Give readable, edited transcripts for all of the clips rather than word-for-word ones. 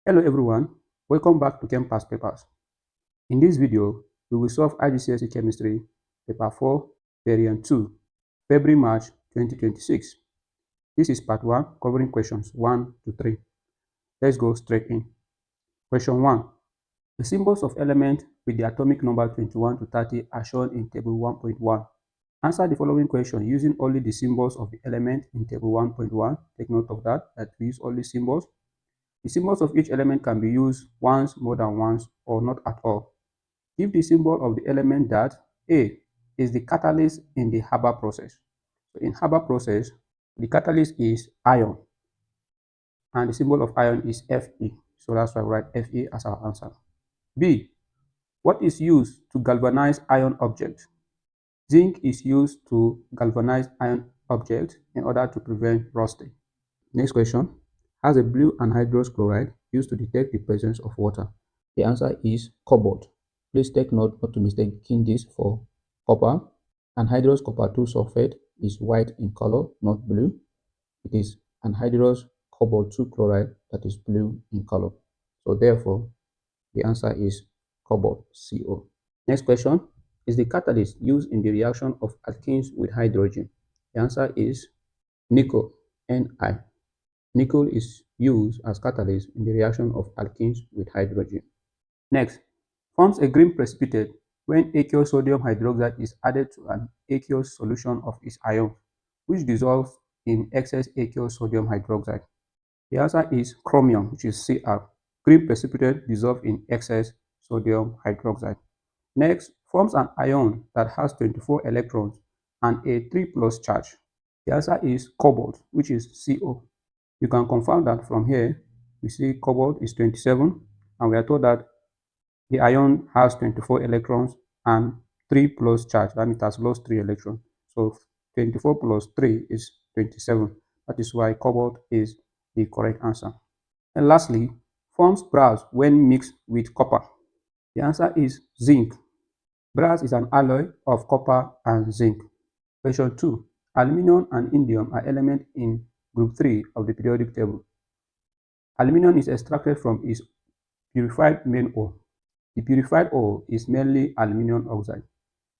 Hello everyone, welcome back to Chem Past Papers. In this video, we will solve IGCSE Chemistry, Paper 4, Variant 2, February-March 2026. This is Part 1, covering questions 1 to 3. Let's go straight in. Question 1. The symbols of elements with the atomic number 21 to 30 are shown in Table 1.1. Answer the following question using only the symbols of the element in Table 1.1. Take note of that we use only symbols. The symbols of each element can be used once, more than once, or not at all. Give the symbol of the element that A is the catalyst in the Haber process. So in Haber process, the catalyst is iron, and the symbol of iron is Fe. So that's why we write Fe as our answer. B. What is used to galvanize iron objects? Zinc is used to galvanize iron objects in order to prevent rusting. Next question. Has a blue anhydrous chloride used to detect the presence of water? The answer is cobalt. Please take note not to mistake this for copper. Anhydrous copper 2 sulfate is white in color, not blue. It is anhydrous cobalt 2 chloride that is blue in color. So therefore, the answer is cobalt, CO. Next question. Is the catalyst used in the reaction of alkenes with hydrogen? The answer is nickel, Ni. Nickel is used as catalyst in the reaction of alkenes with hydrogen. Next, forms a green precipitate when aqueous sodium hydroxide is added to an aqueous solution of its ions, which dissolves in excess aqueous sodium hydroxide. The answer is chromium, which is Cr. Green precipitate dissolved in excess sodium hydroxide. Next, forms an ion that has 24 electrons and a 3+ charge. The answer is cobalt, which is Co. You can confirm that from here. We see cobalt is 27, and we are told that the ion has 24 electrons and 3+ charge. That means it has lost 3 electrons. So 24 plus 3 is 27. That is why cobalt is the correct answer. And lastly, forms brass when mixed with copper. The answer is zinc. Brass is an alloy of copper and zinc. Question 2. Aluminium and indium are elements in group 3 of the periodic table. Aluminium is extracted from its purified main ore. The purified ore is mainly aluminium oxide.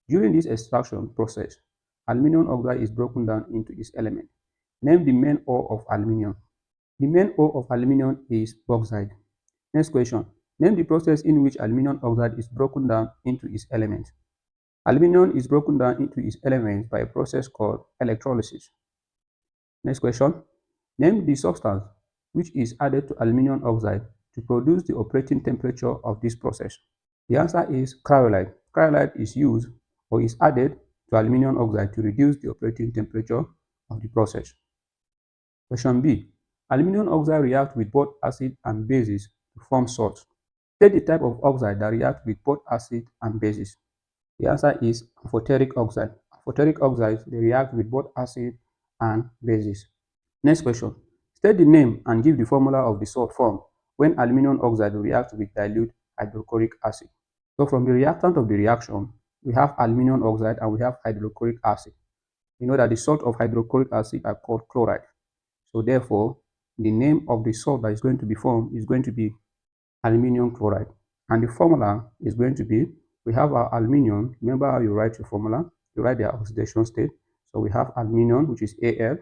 During this extraction process, aluminium oxide is broken down into its elements. Name the main ore of aluminium. The main ore of aluminium is bauxite. Next question. Name the process in which aluminium oxide is broken down into its elements. Aluminium is broken down into its elements by a process called electrolysis. Next question. Name the substance which is added to aluminium oxide to produce the operating temperature of this process. The answer is chloride. Chloride is used or is added to aluminium oxide to reduce the operating temperature of the process. Question B. Aluminium oxide reacts with both acid and bases to form salt. State the type of oxide that reacts with both acid and bases. The answer is amphoteric oxide. Amphoteric oxides, they react with both acid and bases. Next question. State the name and give the formula of the salt formed when aluminium oxide reacts with dilute hydrochloric acid. So from the reactant of the reaction, we have aluminium oxide and we have hydrochloric acid. You know that the salt of hydrochloric acid are called chloride. So therefore, the name of the salt that is going to be formed is going to be aluminium chloride. And the formula is going to be, we have our aluminium. Remember how you write your formula? You write the oxidation state. So we have aluminium, which is Al.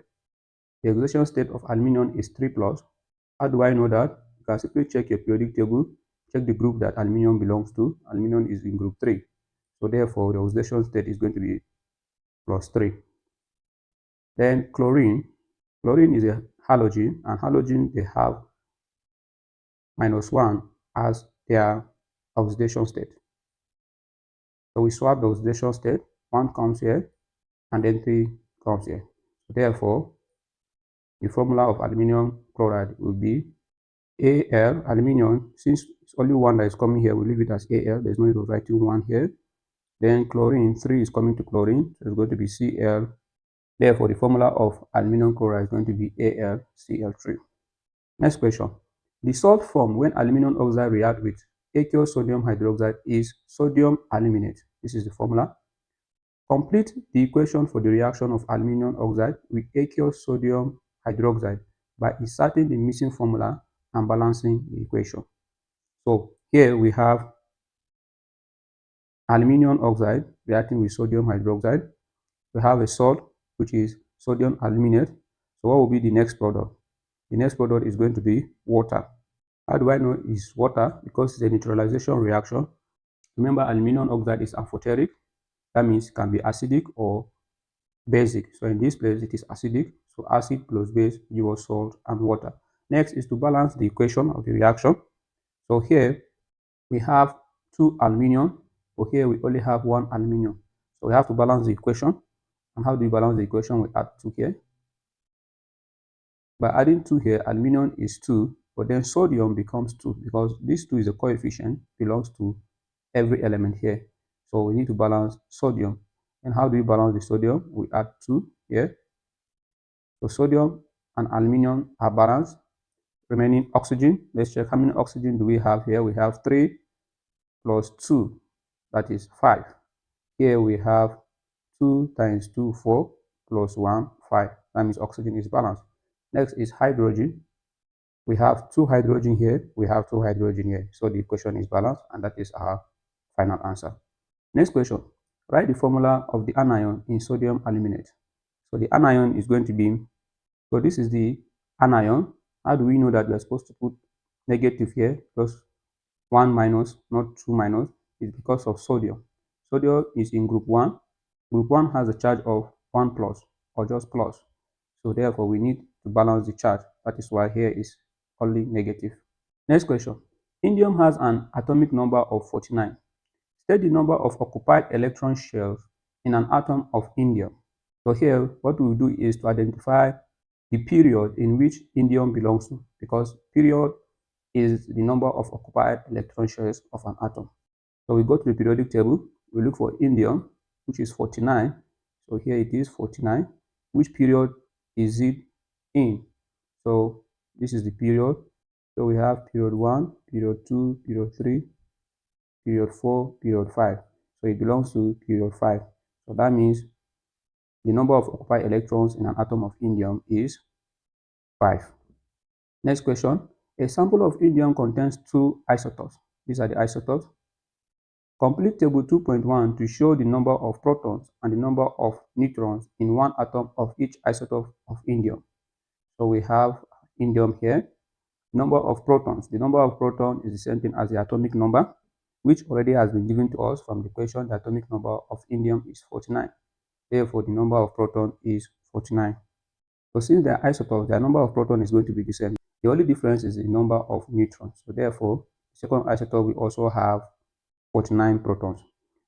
The oxidation state of aluminium is 3+. How do I know that? You can simply check your periodic table, check the group that aluminium belongs to. Aluminium is in group 3. So therefore, the oxidation state is going to be +3. Then chlorine. Chlorine is a halogen, and halogen, they have -1 as their oxidation state. So we swap the oxidation state. 1 comes here, and then 3 comes here. So therefore, the formula of aluminium chloride will be Al, aluminium. Since it's only 1 that is coming here, we leave it as Al. There's no need of writing 1 here. Then chlorine, 3 is coming to chlorine, so it's going to be Cl. Therefore, the formula of aluminium chloride is going to be AlCl3. Next question. The salt formed when aluminium oxide reacts with aqueous sodium hydroxide is sodium aluminate. This is the formula. Complete the equation for the reaction of aluminium oxide with aqueous sodium hydroxide by inserting the missing formula and balancing the equation. So here we have aluminium oxide reacting with sodium hydroxide. We have a salt, which is sodium aluminate. So what will be the next product? The next product is going to be water. How do I know it's water? Because it's a neutralization reaction. Remember, aluminum oxide is amphoteric. That means it can be acidic or basic. So in this place, it is acidic. So acid plus base give us salt and water. Next is to balance the equation of the reaction. So here we have two aluminium, but here we only have one aluminium. So we have to balance the equation. And how do we balance the equation? We add 2 here. By adding 2 here, aluminium is 2, but then sodium becomes 2 because this 2 is a coefficient, belongs to every element here. So we need to balance sodium. And how do we balance the sodium? We add 2 here. So sodium and aluminium are balanced. Remaining oxygen, let's check how many oxygen do we have here. We have 3 plus 2, that is 5. Here we have 2 times 2, 4, plus 1, 5. That means oxygen is balanced. Next is hydrogen. We have 2 hydrogen here, we have 2 hydrogen here. So the equation is balanced, and that is our final answer. Next question. Write the formula of the anion in sodium aluminate. So the anion is going to be, so this is the anion. How do we know that we are supposed to put negative here? Plus 1 minus, not 2 minus. It's because of sodium. Sodium is in group 1. Group 1 has a charge of 1 plus or just plus. So therefore, we need to balance the charge. That is why here is only negative. Next question. Indium has an atomic number of 49. State the number of occupied electron shells in an atom of indium. So here, what we will do is to identify the period in which indium belongs to, because period is the number of occupied electron shells of an atom. So we go to the periodic table, we look for indium, which is 49. So here it is 49. Which period is it in? So this is the period. So we have period 1, period 2, period 3, period 4, period 5. So it belongs to period 5. So that means the number of occupied electrons in an atom of indium is 5. Next question. A sample of indium contains 2 isotopes. These are the isotopes. Complete table 2.1 to show the number of protons and the number of neutrons in one atom of each isotope of indium. So we have indium here. Number of protons. The number of protons is the same thing as the atomic number, which already has been given to us from the question. The atomic number of indium is 49. Therefore, the number of protons is 49. So since they are isotopes, their number of protons is going to be the same. The only difference is the number of neutrons. So therefore, the second isotope will also have 49 protons.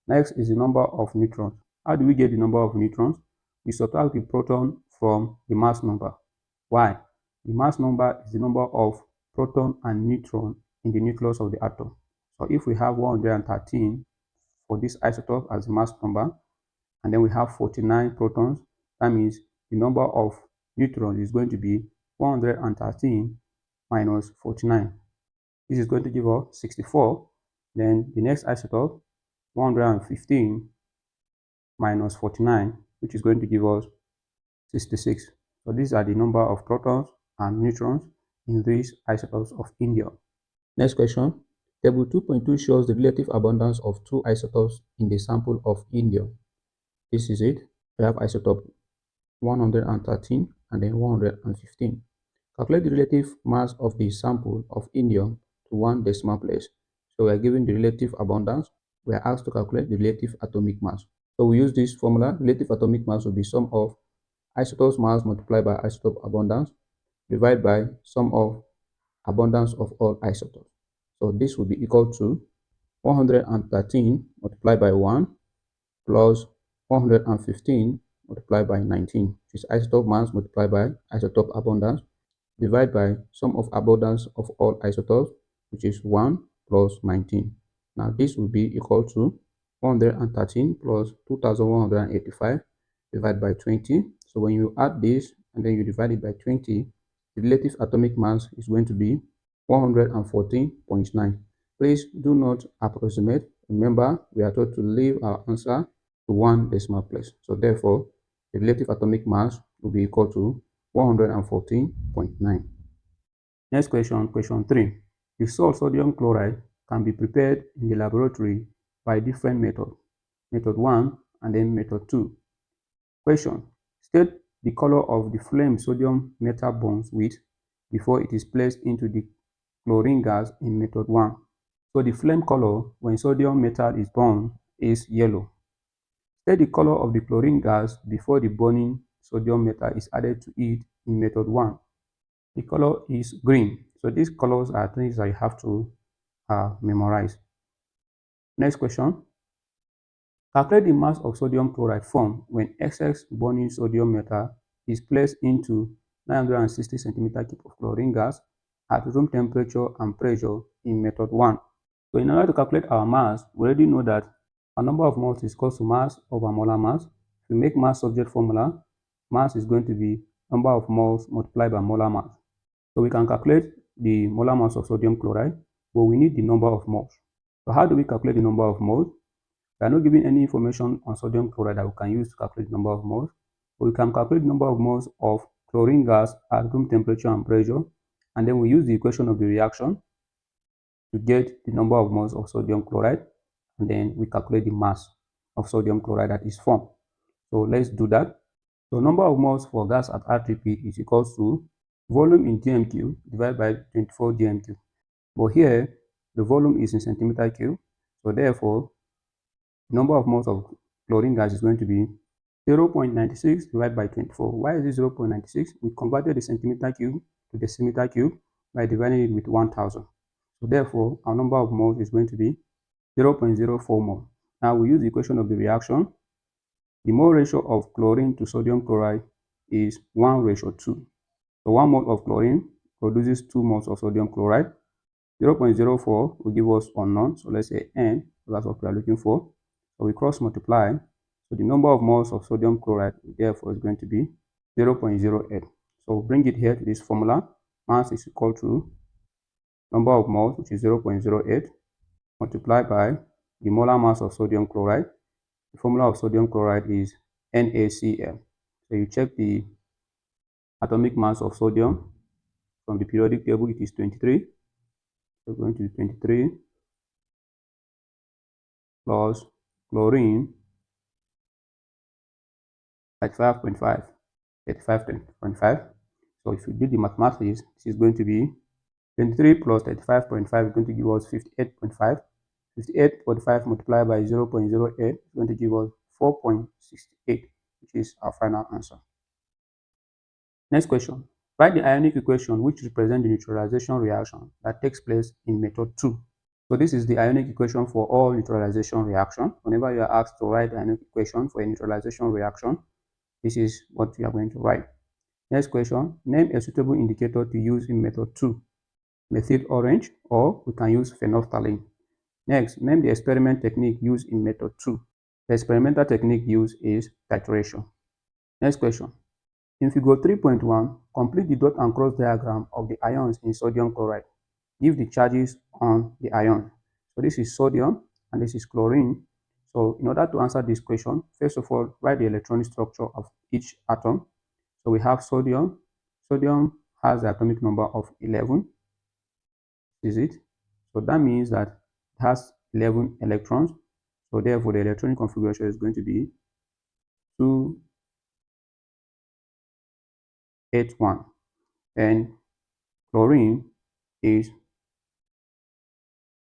Next is the number of neutrons. How do we get the number of neutrons? We subtract the proton from the mass number. Why? The mass number is the number of proton and neutron in the nucleus of the atom. So if we have 113 for this isotope as the mass number, and then we have 49 protons, that means the number of neutrons is going to be 113 minus 49. This is going to give us 64. Then the next isotope, 115 minus 49, which is going to give us 66. So these are the number of protons and neutrons in these isotopes of indium. Next question. Table 2.2 shows the relative abundance of 2 isotopes in the sample of indium. This is it. We have isotope 113 and then 115. Calculate the relative mass of the sample of indium to 1 decimal place. So we are given the relative abundance. We are asked to calculate the relative atomic mass. So we use this formula. Relative atomic mass will be sum of isotopes mass multiplied by isotope abundance divided by sum of abundance of all isotopes. So this will be equal to 113 multiplied by 1 plus 115 multiplied by 19, which is isotope mass multiplied by isotope abundance, divided by sum of abundance of all isotopes, which is 1 plus 19. Now this will be equal to 113 plus 2185 divided by 20. So when you add this and then you divide it by 20, the relative atomic mass is going to be 114.9. Please do not approximate. Remember, we are told to leave our answer to 1 decimal place. So therefore, the relative atomic mass will be equal to 114.9. Next question, question 3. The salt sodium chloride can be prepared in the laboratory by different methods. Method 1 and then method 2. Question. State the color of the flame sodium metal bonds with before it is placed into the chlorine gas in method 1. So the flame color when sodium metal is burned is yellow. State the color of the chlorine gas before the burning sodium metal is added to it in method 1. The color is green. So these colors are things that you have to memorize. Next question. Calculate the mass of sodium chloride formed when excess burning sodium metal is placed into 960 centimeter cube of chlorine gas at room temperature and pressure in method 1. So in order to calculate our mass, we already know that our number of moles is equal to mass over molar mass. If we make mass subject formula, mass is going to be number of moles multiplied by molar mass. So we can calculate the molar mass of sodium chloride, but we need the number of moles. So how do we calculate the number of moles? We are not giving any information on sodium chloride that we can use to calculate the number of moles, but we can calculate the number of moles of chlorine gas at room temperature and pressure, and then we use the equation of the reaction to get the number of moles of sodium chloride, and then we calculate the mass of sodium chloride that is formed. So let's do that. So number of moles for gas at R3P is equal to volume in dm³ divided by 24 dm³. But here, the volume is in centimeter cube, so therefore, the number of moles of chlorine gas is going to be 0.96 divided by 24. Why is it 0.96? We converted the centimeter cube to decimeter cube by dividing it with 1000. So therefore, our number of moles is going to be 0.04 mole. Now we use the equation of the reaction. The mole ratio of chlorine to sodium chloride is 1:2. So 1 mole of chlorine produces 2 moles of sodium chloride. 0.04 will give us unknown, so let's say N, that's what we are looking for. So we cross multiply, so the number of moles of sodium chloride therefore is going to be 0.08. So bring it here to this formula. Mass is equal to number of moles, which is 0.08, multiplied by the molar mass of sodium chloride. The formula of sodium chloride is NaCl. So you check the atomic mass of sodium from the periodic table, it is 23. So going to 23 plus chlorine 35.5, 35.5. So if you do the mathematics, this is going to be 23 plus 35.5 is going to give us 58.5. 58.5 multiplied by 0.08 is going to give us 4.68, which is our final answer. Next question. Write the ionic equation which represents the neutralization reaction that takes place in method 2. So this is the ionic equation for all neutralization reaction. Whenever you are asked to write the ionic equation for a neutralization reaction, this is what you are going to write. Next question. Name a suitable indicator to use in method 2. Methyl orange, or we can use phenolphthalein. Next, name the experiment technique used in method 2. The experimental technique used is titration. Next question. In figure 3.1, complete the dot and cross diagram of the ions in sodium chloride. Give the charges on the ion. So this is sodium and this is chlorine. So in order to answer this question, first of all, write the electronic structure of each atom. So we have sodium. Sodium has the atomic number of 11. Is it? So that means that it has 11 electrons. So therefore, the electronic configuration is going to be 281. And chlorine is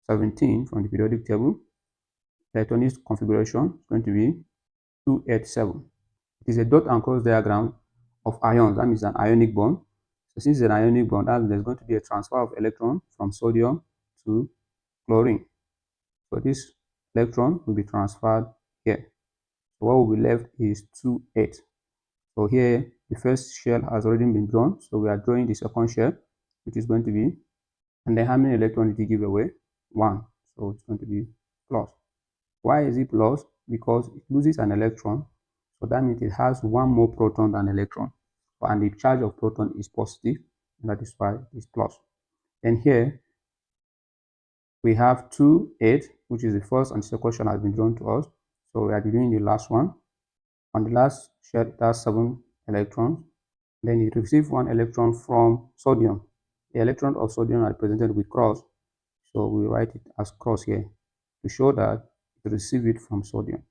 17 from the periodic table. The electronic configuration is going to be 287. It is a dot and cross diagram of ions. That means an ionic bond. So since it's an ionic bond, that means there's going to be a transfer of electron from sodium to chlorine. So this electron will be transferred here. So what will be left is 28. So here, the first shell has already been drawn. So we are drawing the second shell, which is going to be, and then how many electrons did it give away? 1. So it's going to be plus. Why is it plus? Because it loses an electron. So that means it has 1 more proton than electron. And the charge of proton is positive, and that is why it's plus. And here, we have 2, 8, which is the first and second shell has been drawn to us. So we are doing the last one. On the last shell, it has 7 electrons. Then it receives 1 electron from sodium. The electrons of sodium are represented with cross, so we write it as cross here to show that it received it from sodium.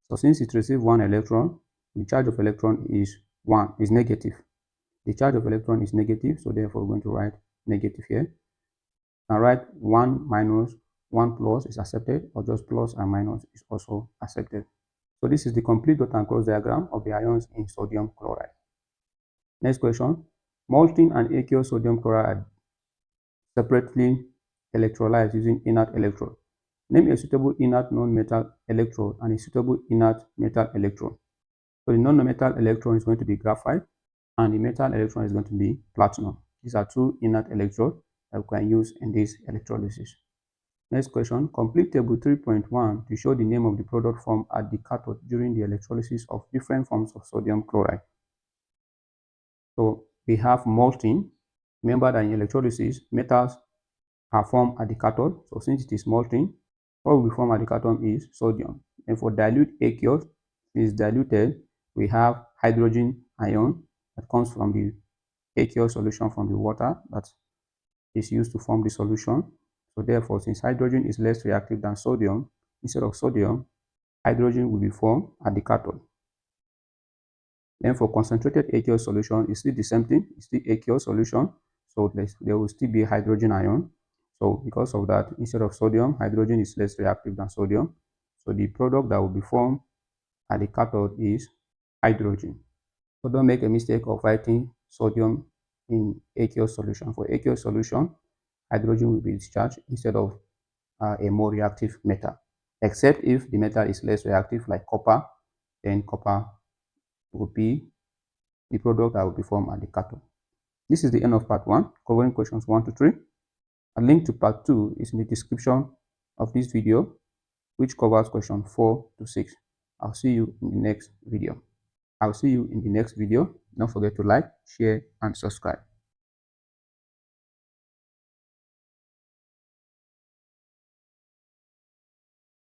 So since it received one electron, the charge of electron is negative. The charge of electron is negative, so therefore we're going to write negative here. And write 1 minus 1 plus is accepted, or just plus and minus is also accepted. So this is the complete dot and cross diagram of the ions in sodium chloride. Next question. Molten and aqueous sodium chloride are separately electrolyzed using inert electrode. Name a suitable inert non-metal electrode and a suitable inert metal electrode. So the non-metal electron is going to be graphite, and the metal electron is going to be platinum. These are two inert electrodes that we can use in this electrolysis. Next question. Complete table 3.1 to show the name of the product formed at the cathode during the electrolysis of different forms of sodium chloride. So we have molten. Remember that in electrolysis, metals are formed at the cathode. So since it is molten, what will be formed at the cathode is sodium. And for dilute aqueous, it is diluted, we have hydrogen ion that comes from the aqueous solution from the water that is used to form the solution. So therefore, since hydrogen is less reactive than sodium, instead of sodium, hydrogen will be formed at the cathode. Then for concentrated aqueous solution, it's still the same thing. It's still aqueous solution. So there will still be hydrogen ion. So because of that, instead of sodium, hydrogen is less reactive than sodium. So the product that will be formed at the cathode is hydrogen. So don't make a mistake of writing sodium in aqueous solution. For aqueous solution, hydrogen will be discharged instead of a more reactive metal. Except if the metal is less reactive, like copper, then copper will be the product that will be formed at the cathode. This is the end of part 1, covering questions 1 to 3. A link to part 2 is in the description of this video, which covers question 4 to 6. I'll see you in the next video. Don't forget to like, share, and subscribe.